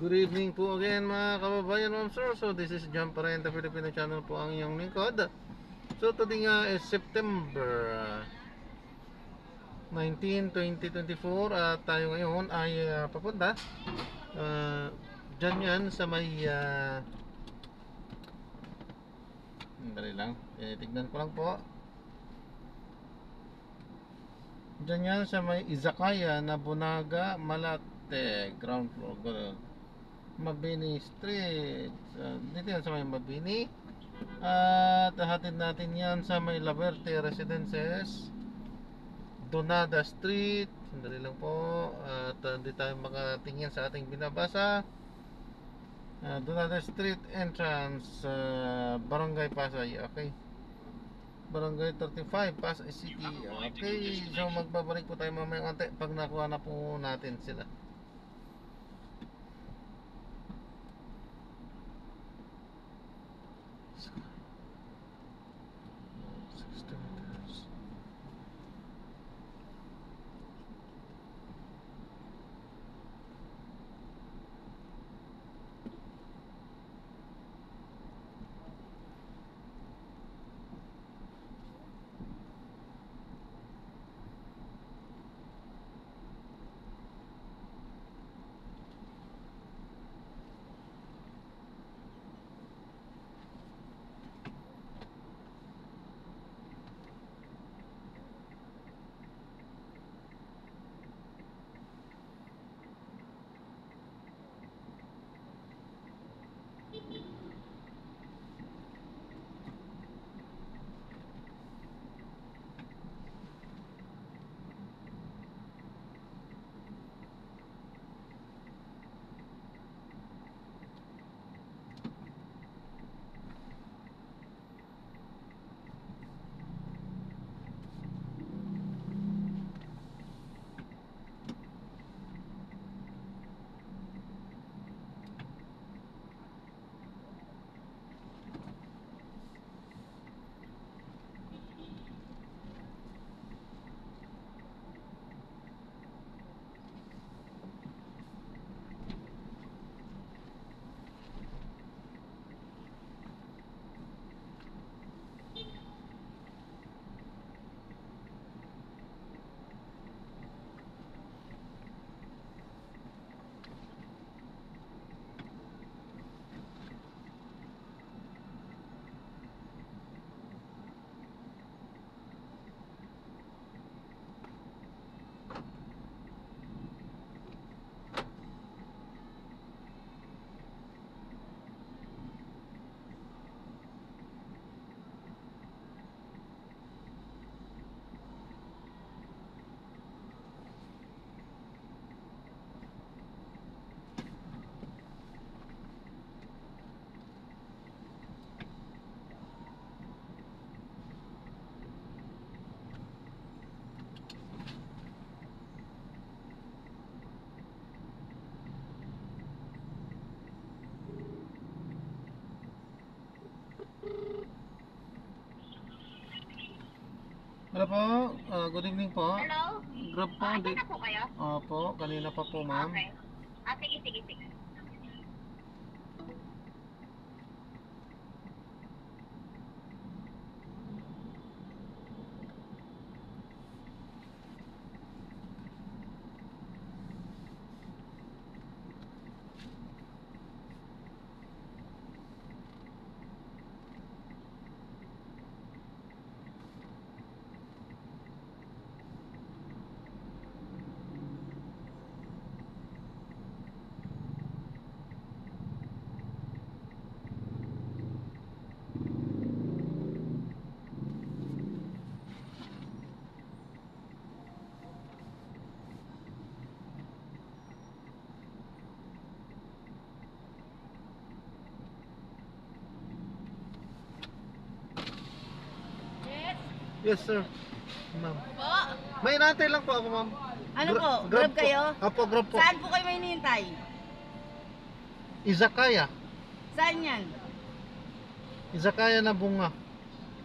Good evening po again mga kababayan, ma'am sir. So this is John Parenta Filipino channel po ang iyong lingkod. So today nga is September 19, 2024 at tayo ngayon ay papunta dyan yan sa may dali lang, tignan ko lang po. Dyan yan sa may Izakaya na Bunaga, Malate, ground floor, Mabini Street. Dito yan sa may Mabini. At hatid natin yan sa may La Verte Residences, Donada Street. Sandali lang po. At hindi tayo makatingin sa ating binabasa. Donada Street entrance, Barangay Pasay. Okay, Barangay 35 Pasay City. Okay, so magbabalik po tayo mamaya konti pag nakuha na po natin sila. Hello po, good evening po. Hello? Grab po. Ito na po kayo? Opo, kanina pa po ma'am. Okay. Sige. Yes. Yes sir, ma'am. Po? May inantay lang po ako ma'am. Ano po? Grab kayo? Opo, grab po. Saan po kayo may hinihintay? Izakaya. Saan yan? Izakaya na Bunga.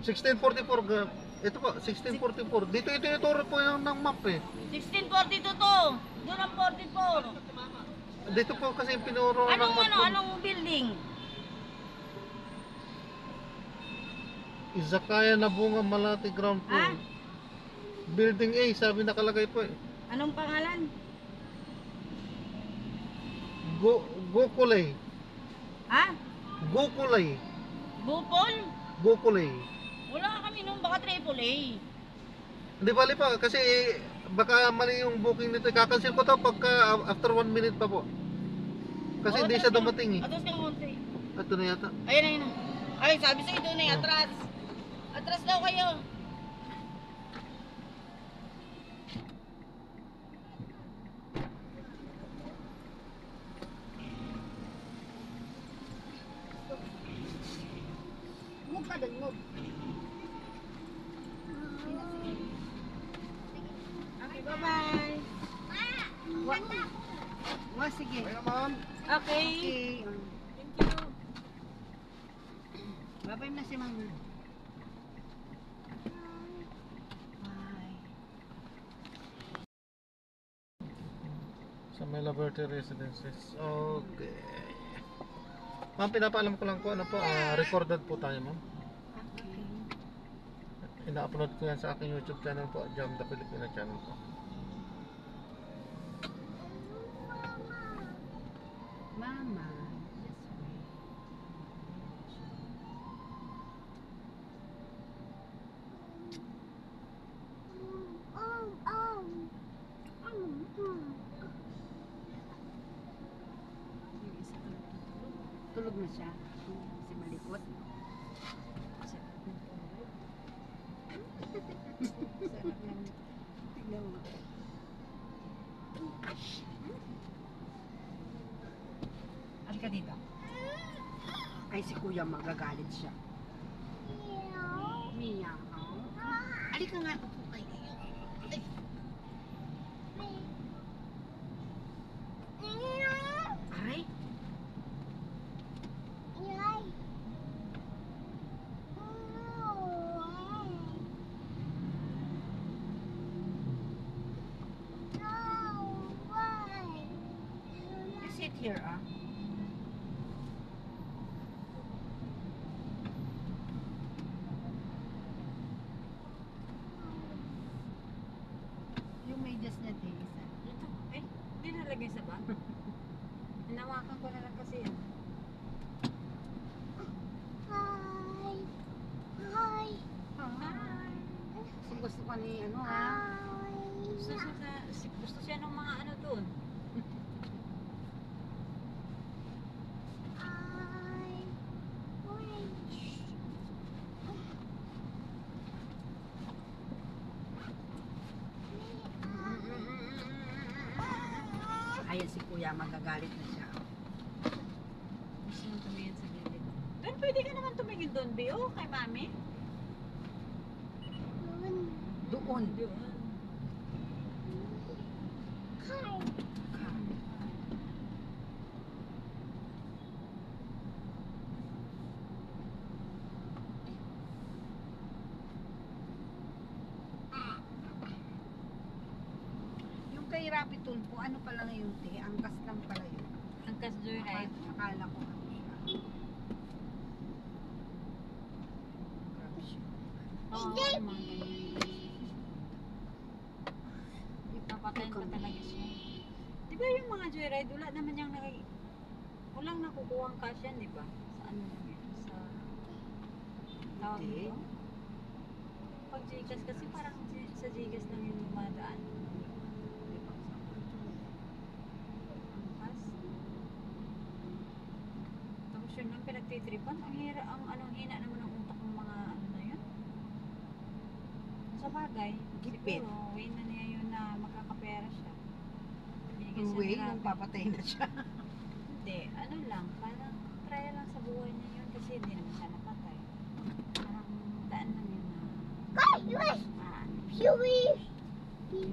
1644 grab. Ito po, 1644. Dito ito ituro po yung ng map eh. 1642 to. Doon ang 44. Dito po kasi pinuro ng Anong building? Izakaya na Bunga Malate ground floor. Ha? Building A, sabi nakalagay po eh. Anong pangalan? Gokulay. Ha? Gokulay. Bupol? Gokulay. Wala kami nung baka AAA. Hindi bali pa kasi baka mali yung booking nito. Kakancel ko to pagka after 1 minute pa po. Kasi hindi siya dumating eh. Atras ka konti. Ito na yata. Ayun na. Ay, sabi sa'yo doon eh, atras. Atras daw kayo. Move ka doon, move. Okay, bye-bye. Sige. Kaya ma'am. Okay. Thank you. Bye-bye na si Mama. Bye. Sa may Liberty Residences. Okay. Ma'am, pinapaalam ko lang po, ano po, recorded po tayo ma'am. Okay. Ina-upload ko yan sa aking YouTube channel po, Jam the Filipina channel po. Mama, just wait. Yung isa tulog. Tulog na siya. Si Malikot. Sarap ng tulog. Sarap ng... Tignan mo. Halika dito. Ay, si Kuya magagalit siya. Meow. Halika nga. Upo kayo. Ay. Aray. You sit here, ah. Yung medyas niya, Teresa. Ito, hindi nalagay sa bag. Hinawakan ko na lang kasi yan. Hi. Gusto ko ni ano, ha? Gusto siya ng mga ano doon. Ayan si Kuya, magagalit na siya. Gusto nang tumingin sa gilid. Doon, pwede ka naman tumingin doon, Bio, kay Mami. Doon. Doon. Yung kay Rapid Tulpo, ano pala ngayon, te? Angkas lang pala yun. Angkas Joyride. Akala ko ano siya. Grabe siya. Oo, mga ganyan. Papatayin pa talaga siya. Di ba yung mga Joyride, wala naman yung walang nakukuha ang cash yan, di ba? Sa ano lang yan? Sa tawag Hindi. nito? Pag Gcash kasi parang sa Gcash lang yung dumadaan. Di ba? Ang cash. Tapos yun lang pinagtitripan. Ang anong hina naman ng utak ng mga ano na yun. Sa bagay, Gipit. siguro, way na niya yun na makakapera siya. Bigay Yung sa way, grabe. yung papatay na siya. Hindi, ano lang, parang try lang sa buhay niya yun kasi hindi naman siya napatay. Parang daan lang yun na yung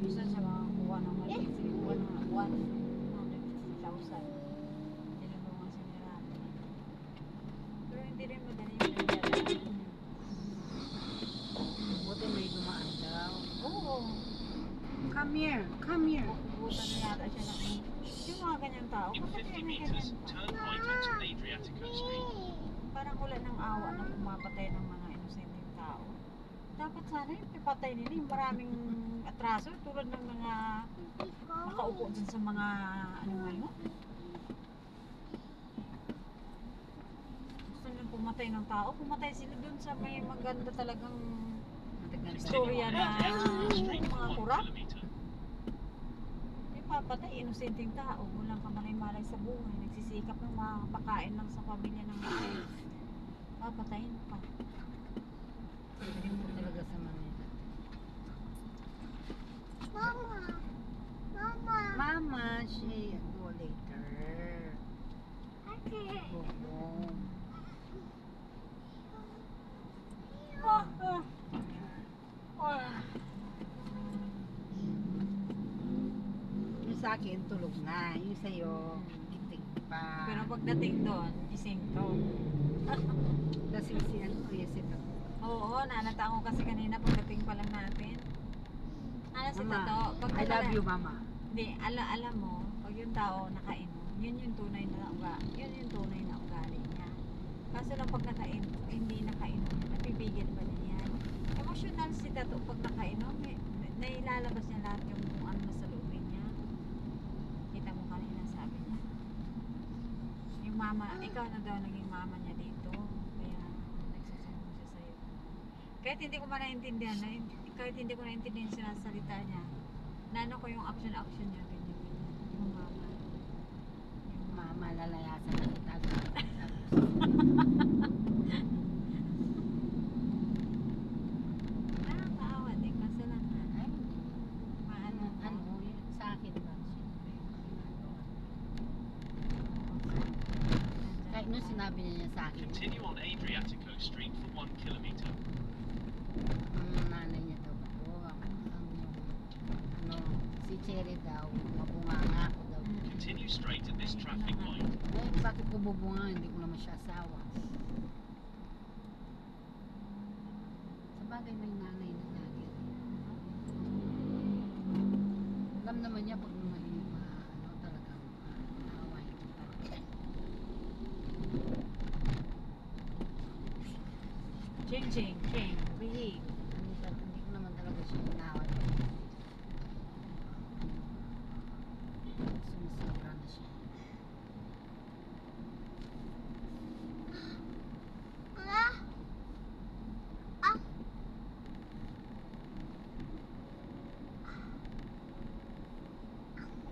isa siya makakuha ng maliit, kuha ng 150,000. Tinulungan siya ni Rami. Pero hindi rin madali yung nangyari. Buti may dumaan daw. Oo, Come here, come here. butan na yata siya ng yung mga ganyang tao. In Bakit 50 may meters, ganyan pa? turn right onto Adriatico Street. Parang wala ng awa na pumapatay ng mga inosenteng tao. Dapat sana yung pipatay nila yung maraming atraso tulad ng mga nakaupo dun sa mga ano ngayon. Gusto nilang pumatay ng tao, pumatay sila dun sa may maganda talagang istorya na mga kurap. Yung papatay, inosenteng tao, walang kamalay-malay sa buhay, nagsisikap ng makapakain lang sa pamilya ng maayos. Papatayin pa. Hindi mo talaga sa Manila. Mama, she go later. Go home. Yung sa akin, tulog na. Yung sa'yo, giting pa. Pero pagdating doon, gising to. Lasing si ano, yes ito. Oo, nanata ko kasi kanina pagdating pa lang natin. Ano si Mama, Tato? Pag I love you, Mama. Hindi, alam mo, pag yung tao nakainom, yun yung tunay na ugali niya. Kaso lang pag hindi nakainom, napibigil pa din yan. Emotional si Tato pag nakainom, nailalabas niya lahat yung ano na sa loobin niya. Kita mo kanina sabi niya. Yung mama, ikaw na daw naging mama niya dito. Kaya nagsusumbong siya sa'yo. Kahit hindi ko naintindihan yung sinasalita niya. Nano ko yung action niya, ganyan. Yung mama. Mama, lalayasan na kita. Nakakaawa din kasi lang na. Ay, Maano ano, yun sa akin lang. Siyempre, ginagawa. Kahit nung sinabi niya sa akin, Continue on Adriatico Street for 1 kilometer. ang nanay niya daw ako, ano, si Cherry daw, mabunganga ako daw. Continue straight at this traffic light. Eh, bakit ko bubunga? Hindi ko naman siya asawa. Sa bagay may nanay na lagi. Alam naman niya pag may ano talagang naaway. Ching, behave. Hindi ko naman talaga siya inaaway. Sumisira na siya.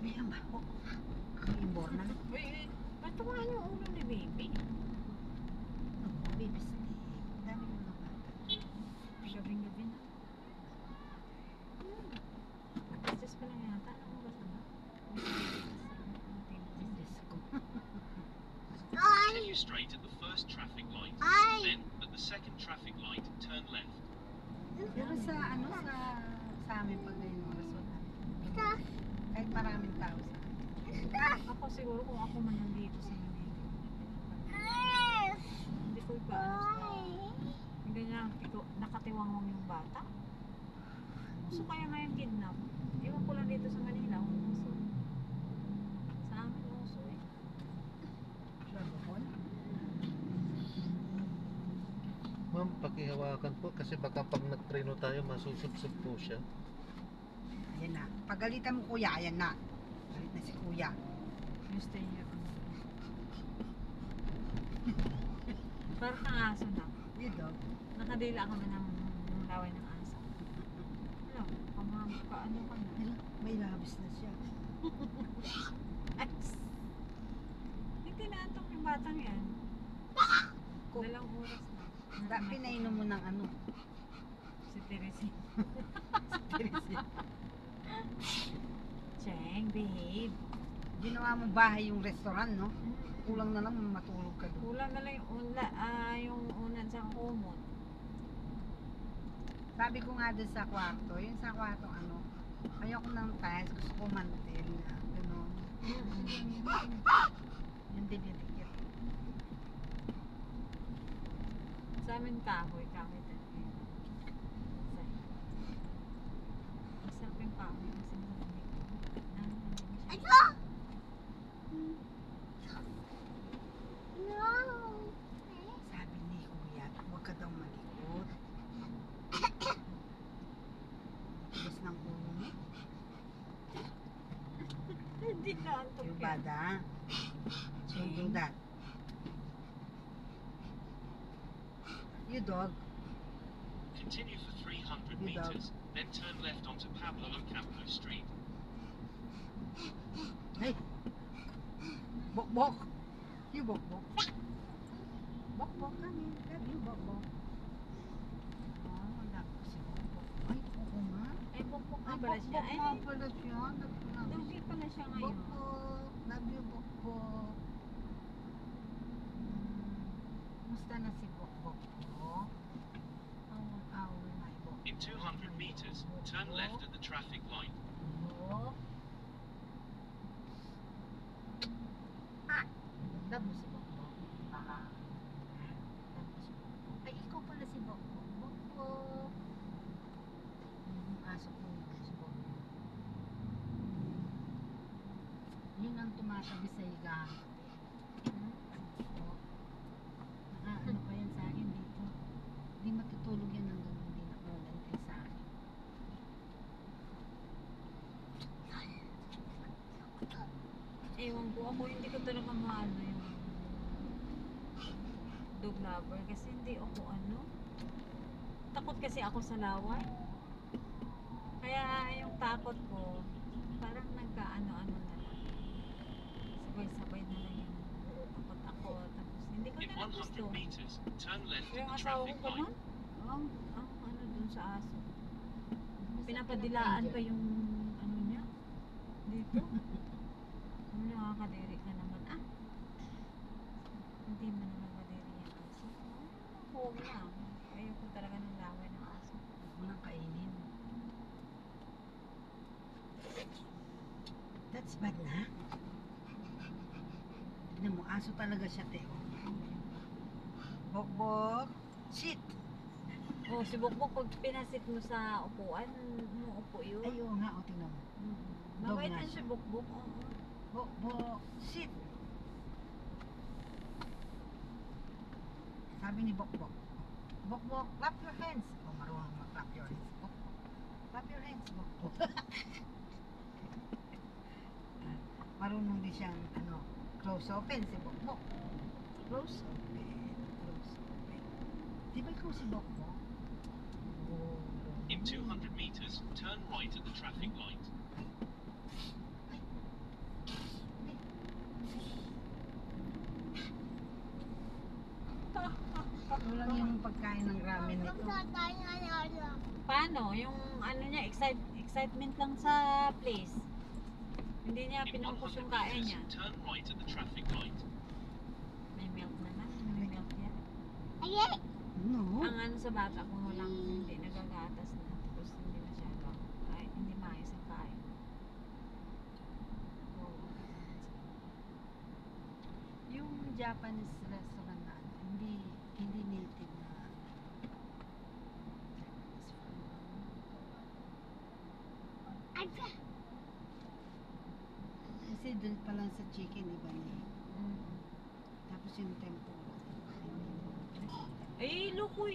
May ambaho. May imborna. Uy, ba't tumahan yung ulo ni baby? Baby sleep. Dami mo na bata. Gabing-gabi na. Just pa lang yata. Ano ba sana? Diyos ko. Continue straight at the first traffic light. Then, at the second traffic light, turn left. Pero sa ano sa amin pag ngayong oras wala. Kahit maraming tao sa amin. Ako siguro kung ako man nandito sa Manila. Hindi ko iba ano sa ganyan, nakatiwangwang yung bata. So kaya ngayon kidnap. Ewan ko lang dito sa Manila. Uso. Sa amin uso eh. Labuhon. Ma'am, pakihawakan po kasi baka pag nagtreno tayo, masusubsob po siya. Ayan na. Pagalitan mo kuya, ayan na. Galit na si kuya. You stay here. Parang kang aso na. You dog. Nakadila kami ng laway ng aso. Ano? Ano ka na? Ay, may labis na siya. Ay, hindi tinaantok yung batang yan. Dalang oras na. Pinainom mo ng ano. Si Teresi. Teresi. Cheng, behave. Ginawa mo bahay yung restaurant, no? Kulang na lang matulog ka doon. Kulang na lang yung unan sa kumot. Sabi ko nga doon sa kwarto, yung sa kwarto ano, ayoko ng tiles, gusto ko mantel na gano'n. Yung dinidikit. Sa amin kahoy talaga. Masarap yung kahoy kasi malamig. kalsada. Don't do that. You dog. Continue for 300 You dog. meters, then turn left onto Pablo Ocampo Street. Hey! Bok-bok! You bok-bok. Bok-bok kami. Kami bok-bok. Ah, wala po si bok-bok. Ay, oo nga. Ay, bukbuk Ay, nga pala siya. bok-bok Ay, nga pala siya. dogi pala siya ngayon. Bok-bok. Love you, bok-bok. Musta na si bok-bok ko? Awal my bok-bok. In 200 meters, turn left at the traffic light. Bok. Ah! Love mo si bok-bok. Love mo si bok-bok. Ay, ikaw pala si bok-bok. Bok-bok. Yung aso ko si bok-bok. Yun ang tumatabi sa higaan. Ano pa yan sa akin dito? Hindi matutulog yan hanggang hindi nakalantay sa akin. Ewan ko, ako hindi ko talaga maano yung dog lover kasi hindi ako ano. Takot kasi ako sa laway. Kaya yung takot ko, parang nagkaano-ano na lang. Sabay-sabay na lang yung takot ako. Tapos hindi ko In na gusto. 100 meters, turn left Yung at the asawa ko traffic ganun, light. ang ano dun sa aso. Pinapadilaan pa yung ano niya. Dito. Ano nakakadiri ka naman ah. Hindi mo naman madiri yung aso. Huwag na. Ayoko talaga ng laway ng aso. Huwag mo nang kainin. That's bad na. Tignan mo, aso talaga siya, Teo. Bok-bok. Shit! Oh, si Bokbok, pag pinasit mo sa upuan, umuupo yun. Ay, oo nga, o, tingnan mo. Dog Mabait nga din siya. si Bokbok. Oo. Bok-bok. Shit! Sabi ni Bok-bok. Bok-bok, clap your hands. Oh, marunong mag-clap your hands. Bok-bok. Clap your hands, Bok-bok. Marunong din siyang, close open si Bok-bok. Close open. Close open. Di ba ikaw si Bok-bok? Oh. In 200 meters, turn right at the traffic light. Kulang yung pagkain ng ramen nito. Paano? Yung ano niya, excitement lang sa place. Hindi niya In pinupus 100 yung kain meters, niya. turn right at the traffic light. May milk naman. May milk yan. No. Ang ano sa bata kung walang hindi nagagatas na. Tapos hindi masyado. Kahit hindi maayos ang kain. Oo. Yung Japanese restaurant na hindi native na kasi dun pa lang sa chicken iba na eh. Mm. Tapos yung tempura Eh, lukoy.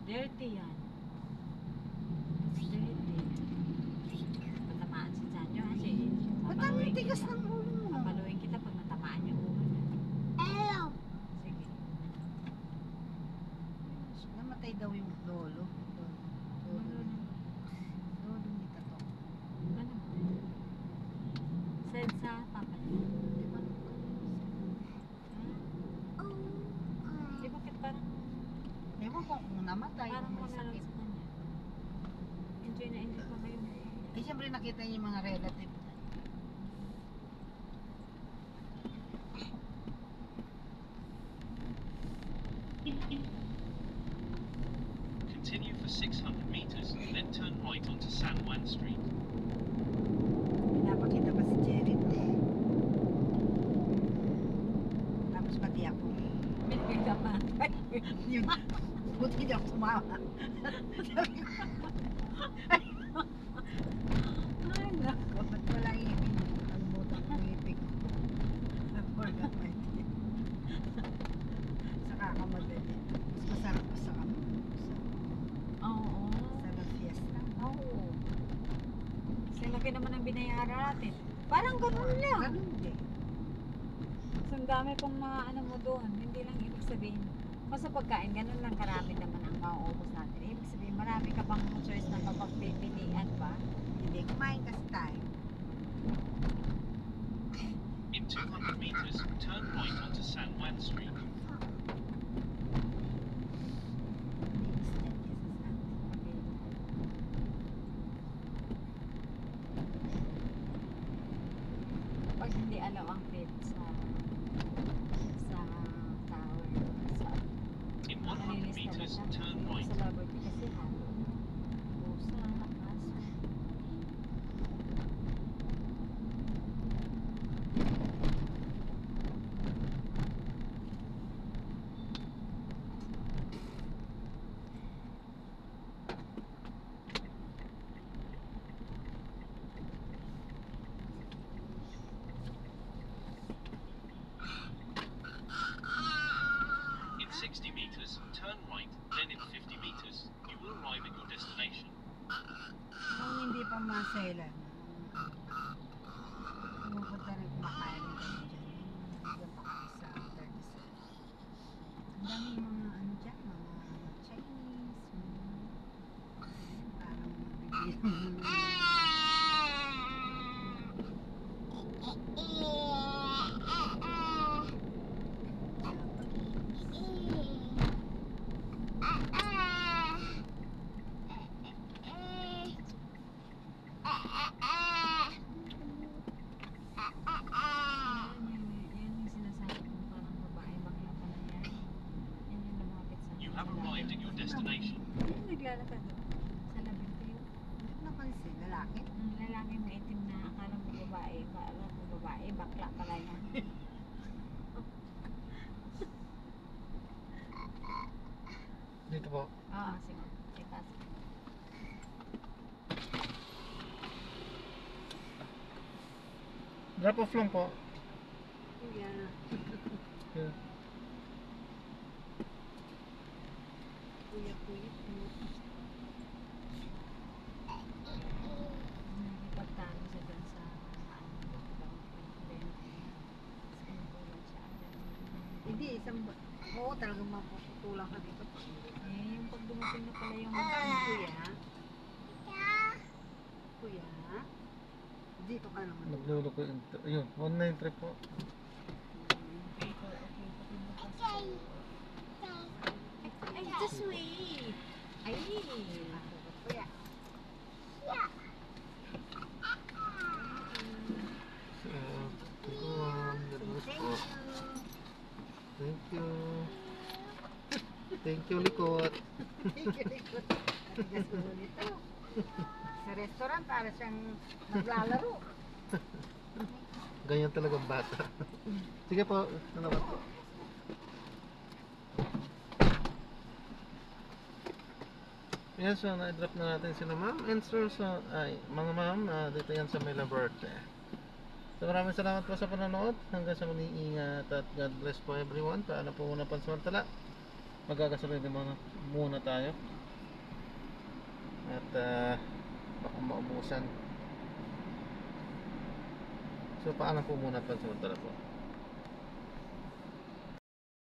Dirty yan. Dirty. Patamaan si Sanyo kasi ba't ang tigas ng ulo mo? papaluin kita pag natamaan yung ulo niya. Sige. Namatay daw yung lolo. Lolo ni Tato. Ano? Said sa papa niya. Di ba? Di bakit parang Ewan ko kung namatay parang kung may wala lang sakit. sa kanya. Enjoy na enjoy pa kayo. Eh siyempre nakita niya yung mga relative. Continue for 600 meters, then turn right onto San Juan Street. Pinapakita pa si Jared eh. Tapos pati ako. Pinagkamatay. Yun. Buti hindi ako tumawa. Sabi ko, Ay, nako. ba't wala ibig? Nagbutan ko ibig ko. Forgot my teeth. Sa kakamadali. Mas masarap pa sa Oo. sa La Fiesta. Oo. Kasi laki naman ang binayaran natin. Parang ganun lang. Ganun din. So, ang dami pong mga ano mo doon. Hindi lang ibig sabihin. Kung sa pagkain, ganun lang karami naman ang mauubos natin. Ibig sabihin, marami ka bang choice na mapagpipilian pa? Hindi, kumain kasi tayo. In 200 meters, turn right onto San Juan Street. Pag hindi alaw ang fit sa tower, sa In 100 meters, turn right. sa Liberty kasi halo. Pusa, aso. In 60 meters, turn right. Then in 50 meters, you will arrive at your destination. Nung hindi pa masailan, pumupunta rin kumakain rin kami dyan. Diyan pa kami sa 37. Ang daming mga ano dyan, mga Chinese, parang mabibigyan mo na. Yan yung sinasabi kong parang babae, bakla pa na yan. Yan yung lumapit sa You have arrived at your destination. Yan naglalakad doon. Sa Labinti yun. Napansin, lalaki. Ang lalaki maitim na akala mo babae, bakla pala yan. Dito po. Oo, sige. Itas. Drop off lang po. Kuya. Yeah. Kuya. Nakipagtalo siya dun sa lockdown. Sinutulan siya agad. Hindi, oo, talagang mapuputulang ka dito. Eh, yung pag dumating na pala yung Kuya. Kuya. Dito ka naman. Nagluluko yung... Ayun, 193 po. Ay, just wait. Ay, Kuya. So, po. Thank you. Thank you, likot. Natigas ulo nito. Sa restaurant, para siyang naglalaro. Ganyan talaga bata. Sige po, salamat po. Yan, so na-drop na natin sila ma'am and sir. So, ay, mga ma'am, dito yan sa Mila Verde. So maraming salamat po sa panonood. Hanggang sa muli, ingat at God bless po everyone. Paano po muna pansamantala. Magkakasunod muna tayo. At baka maubusan. So paano po muna pansamantala po.